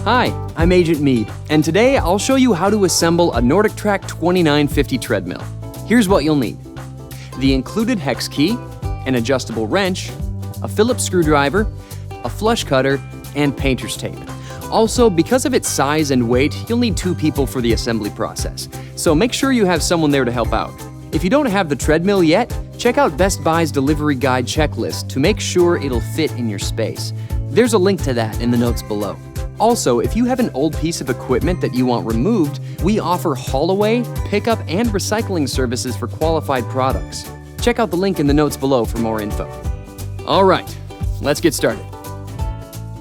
Hi, I'm Agent Mead, and today I'll show you how to assemble a NordicTrack 2950 treadmill. Here's what you'll need: the included hex key, an adjustable wrench, a Phillips screwdriver, a flush cutter, and painter's tape. Also, because of its size and weight, you'll need 2 people for the assembly process, so make sure you have someone there to help out. If you don't have the treadmill yet, check out Best Buy's delivery guide checklist to make sure it'll fit in your space. There's a link to that in the notes below. Also, if you have an old piece of equipment that you want removed, we offer haul-away, pickup, and recycling services for qualified products. Check out the link in the notes below for more info. All right, let's get started.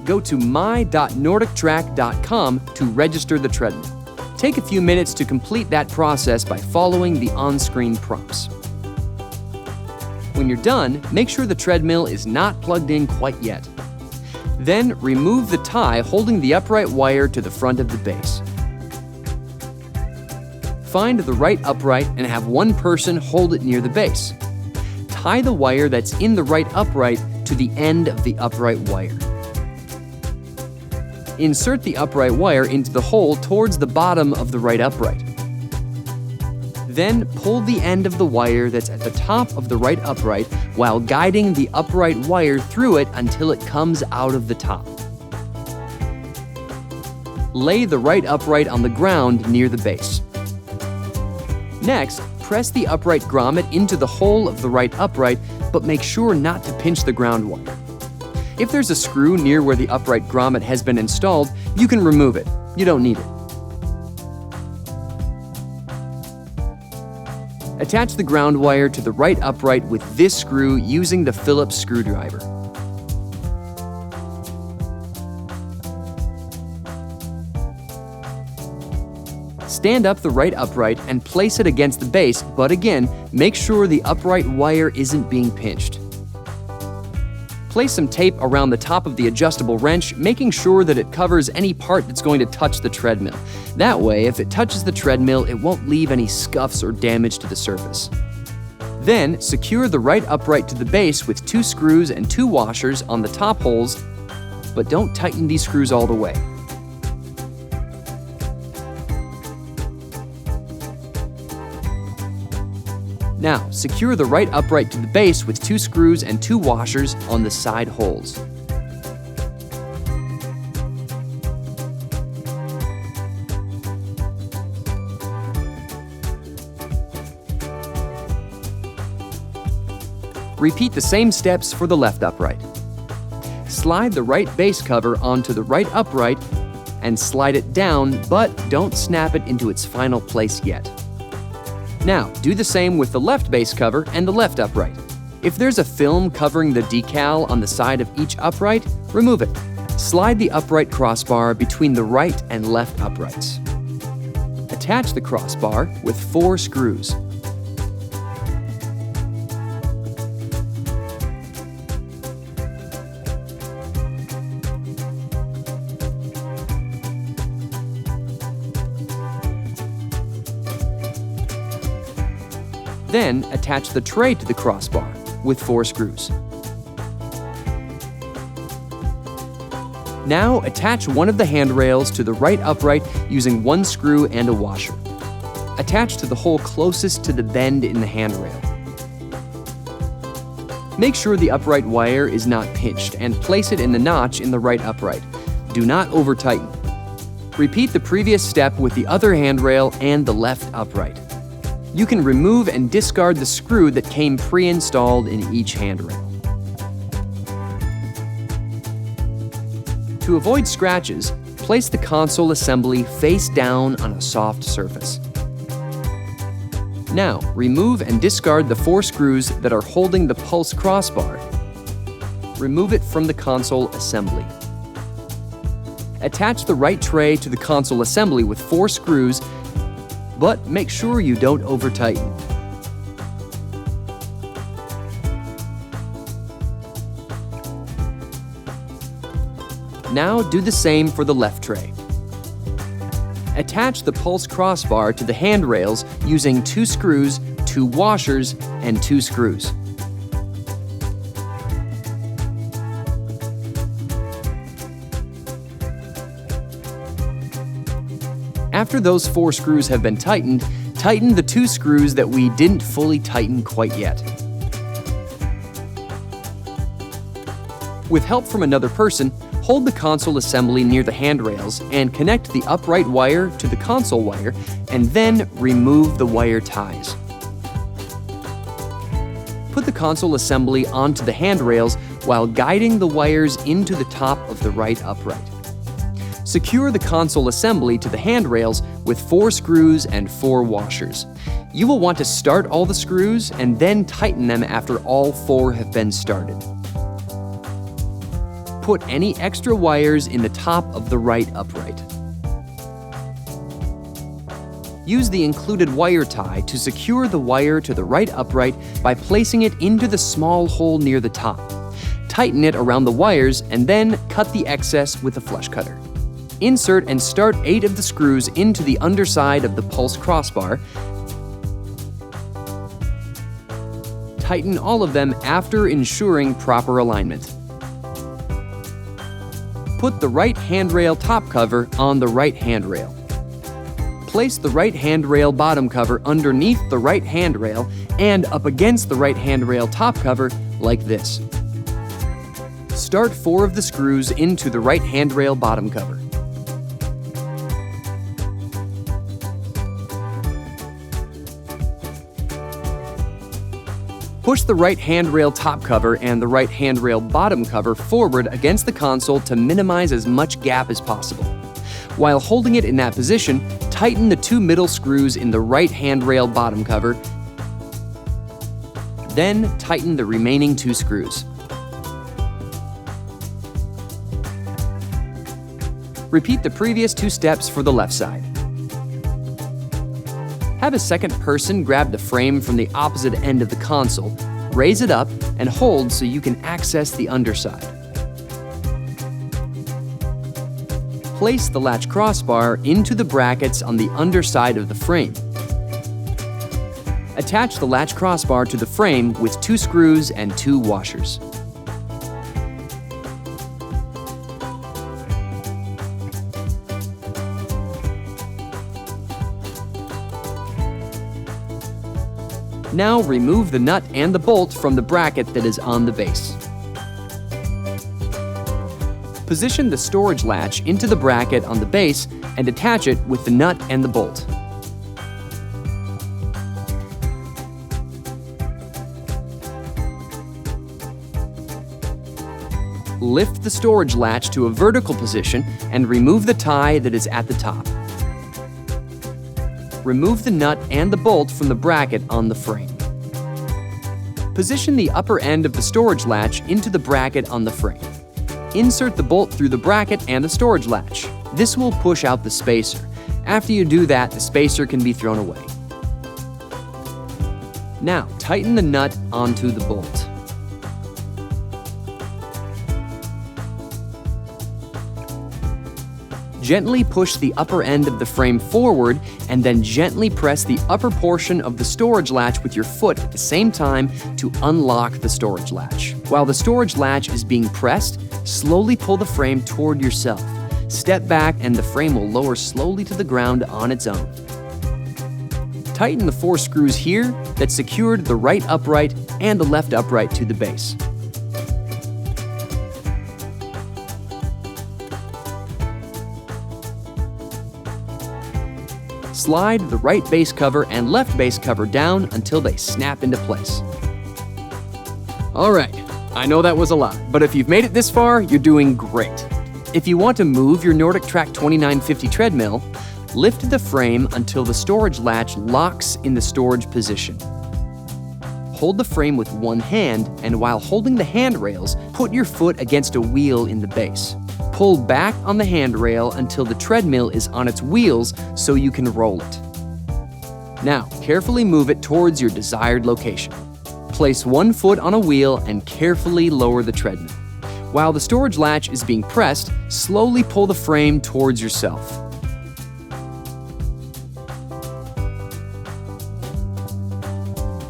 Go to my.nordictrack.com to register the treadmill. Take a few minutes to complete that process by following the on-screen prompts. When you're done, make sure the treadmill is not plugged in quite yet. Then remove the tie holding the upright wire to the front of the base. Find the right upright and have one person hold it near the base. Tie the wire that's in the right upright to the end of the upright wire. Insert the upright wire into the hole towards the bottom of the right upright. Then pull the end of the wire that's at the top of the right upright while guiding the upright wire through it until it comes out of the top. Lay the right upright on the ground near the base. Next, press the upright grommet into the hole of the right upright, but make sure not to pinch the ground wire. If there's a screw near where the upright grommet has been installed, you can remove it. You don't need it. Attach the ground wire to the right upright with this screw using the Phillips screwdriver. Stand up the right upright and place it against the base, but again, make sure the upright wire isn't being pinched. Place some tape around the top of the adjustable wrench, making sure that it covers any part that's going to touch the treadmill. That way, if it touches the treadmill, it won't leave any scuffs or damage to the surface. Then, secure the right upright to the base with 2 screws and 2 washers on the top holes, but don't tighten these screws all the way. Now, secure the right upright to the base with 2 screws and 2 washers on the side holes. Repeat the same steps for the left upright. Slide the right base cover onto the right upright and slide it down, but don't snap it into its final place yet. Now, do the same with the left base cover and the left upright. If there's a film covering the decal on the side of each upright, remove it. Slide the upright crossbar between the right and left uprights. Attach the crossbar with 4 screws. Then, attach the tray to the crossbar with 4 screws. Now, attach one of the handrails to the right upright using 1 screw and a washer. Attach to the hole closest to the bend in the handrail. Make sure the upright wire is not pinched and place it in the notch in the right upright. Do not over-tighten. Repeat the previous step with the other handrail and the left upright. You can remove and discard the screw that came pre-installed in each handrail. To avoid scratches, place the console assembly face down on a soft surface. Now, remove and discard the 4 screws that are holding the pulse crossbar. Remove it from the console assembly. Attach the right tray to the console assembly with 4 screws, but make sure you don't over-tighten. Now do the same for the left tray. Attach the pulse crossbar to the handrails using 2 screws, 2 washers, and 2 screws. After those 4 screws have been tightened, tighten the 2 screws that we didn't fully tighten quite yet. With help from another person, hold the console assembly near the handrails and connect the upright wire to the console wire, and then remove the wire ties. Put the console assembly onto the handrails while guiding the wires into the top of the right upright. Secure the console assembly to the handrails with 4 screws and 4 washers. You will want to start all the screws and then tighten them after all 4 have been started. Put any extra wires in the top of the right upright. Use the included wire tie to secure the wire to the right upright by placing it into the small hole near the top. Tighten it around the wires and then cut the excess with a flush cutter. Insert and start 8 of the screws into the underside of the pulse crossbar. Tighten all of them after ensuring proper alignment. Put the right handrail top cover on the right handrail. Place the right handrail bottom cover underneath the right handrail and up against the right handrail top cover like this. Start 4 of the screws into the right handrail bottom cover. Push the right handrail top cover and the right handrail bottom cover forward against the console to minimize as much gap as possible. While holding it in that position, tighten the 2 middle screws in the right handrail bottom cover. Then tighten the remaining 2 screws. Repeat the previous 2 steps for the left side. Have a second person grab the frame from the opposite end of the console, raise it up, and hold so you can access the underside. Place the latch crossbar into the brackets on the underside of the frame. Attach the latch crossbar to the frame with 2 screws and 2 washers. Now remove the nut and the bolt from the bracket that is on the base. Position the storage latch into the bracket on the base and attach it with the nut and the bolt. Lift the storage latch to a vertical position and remove the tie that is at the top. Remove the nut and the bolt from the bracket on the frame. Position the upper end of the storage latch into the bracket on the frame. Insert the bolt through the bracket and the storage latch. This will push out the spacer. After you do that, the spacer can be thrown away. Now, tighten the nut onto the bolt. Gently push the upper end of the frame forward and then gently press the upper portion of the storage latch with your foot at the same time to unlock the storage latch. While the storage latch is being pressed, slowly pull the frame toward yourself. Step back and the frame will lower slowly to the ground on its own. Tighten the 4 screws here that secured the right upright and the left upright to the base. Slide the right base cover and left base cover down until they snap into place. Alright, I know that was a lot, but if you've made it this far, you're doing great. If you want to move your NordicTrack 2950 treadmill, lift the frame until the storage latch locks in the storage position. Hold the frame with one hand, and while holding the handrails, put your foot against a wheel in the base. Pull back on the handrail until the treadmill is on its wheels so you can roll it. Now, carefully move it towards your desired location. Place one foot on a wheel and carefully lower the treadmill. While the storage latch is being pressed, slowly pull the frame towards yourself.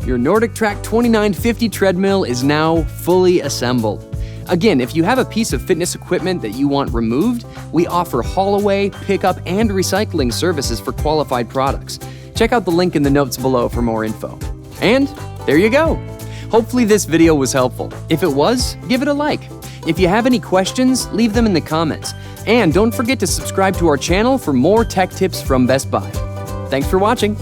Your NordicTrack 2950 treadmill is now fully assembled. Again, if you have a piece of fitness equipment that you want removed, we offer haul-away, pickup, and recycling services for qualified products. Check out the link in the notes below for more info. And there you go. Hopefully this video was helpful. If it was, give it a like. If you have any questions, leave them in the comments. And don't forget to subscribe to our channel for more tech tips from Best Buy. Thanks for watching.